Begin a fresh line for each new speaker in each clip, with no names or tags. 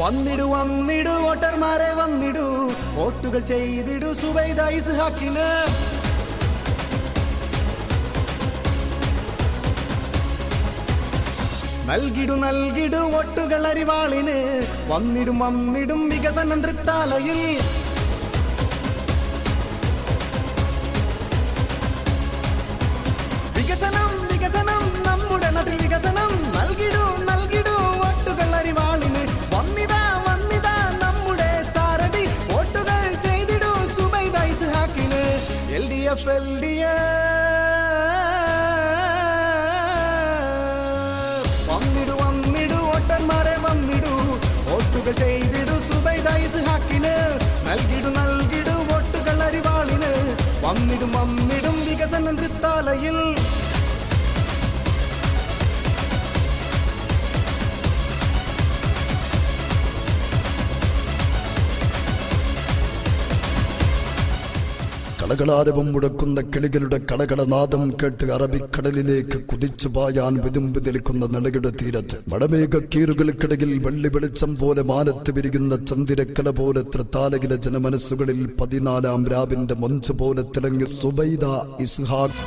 വന്നിടു വന്നിടു വോട്ടർമാരെ വന്നിടു, വോട്ടുകൾ ചെയ്തിടു സുബൈദ ഇസ്ഹാക്കിന്. നൽകിടു നൽകിടു വോട്ടുകൾ അരിവാളിന്, വന്നിടും വന്നിടും വികസനം തൃത്താലയിൽ. വികസനം വികസനം നമ്മുടെ നാട്ടിൽ വികസനം. നൽകിടു നൽകിടു വോട്ടുകൾ അരിവാളിന്, വന്നിതാ വന്നിതാ നമ്മുടെ സാരഥി, വോട്ടുകൾ ചെയ്തിടു സുബൈദ ഇസ്ഹാക്കിന്. LDF വന്നിടു വന്നിടു വോട്ടർമാരെ വന്നിടു, വോട്ടുകൾ ചെയ്തിടു സുബൈദ ഇസ്ഹാക്കിന്. നൽകിടു നൽകിടു വോട്ടുകൾ അരിവാളിന്, വന്നിടും വന്നിടും വികസനം തൃത്താലയിൽ.
കളകളാരവം മുടക്കുന്ന കിളികളുടെ കളകളനാദം കേട്ട് അറബിക്കടലിലേക്ക് കുതിച്ചു പായാൻ വിതുമ്പി നിൽക്കുന്ന നിളയുടെ തീരത്ത് വടമേഘക്കീറുകൾക്കിടയിൽ വെള്ളി വെളിച്ചം പോലെ മാനത്ത് വിരികുന്ന ചന്ദിരക്കല പോലെ തൃത്താലയിലെ ജനമനസ്സുകളിൽ 14-ാം രാവിന്റെ മൊഞ്ച് പോലെ തിളങ്ങി സുബൈദ ഇസ്ഹാഖ്.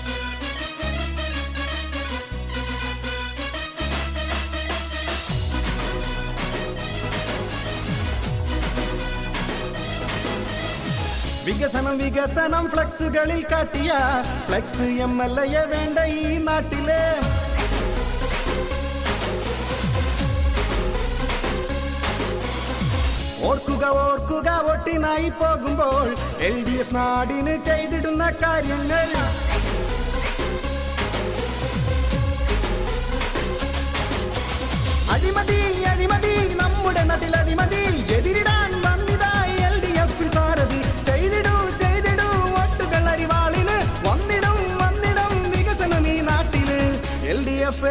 വികസനം വികസനം ഫ്ലക്സുകളിൽ കാട്ടിയ ഫ്ലക്സ് MLA വേണ്ട ഈ നാട്ടിലെ. ഓർക്കുക ഓർക്കുക വോട്ടിനായി പോകുമ്പോൾ LDF നാടിന് ചെയ്തിടുന്ന കാര്യങ്ങൾ. അഴിമതി അഴിമതി നമ്മുടെ നാട്ടിൽ അഴിമതി, എതിരിടാൻ വന്നിതാ LDF സാരഥി. ചെയ്തിടൂ ചെയ്തിടൂ വോട്ടുകൾ അരിവാളിന്, വന്നിടും വന്നിടും വികസനം ഈ നാട്ടില്. LDF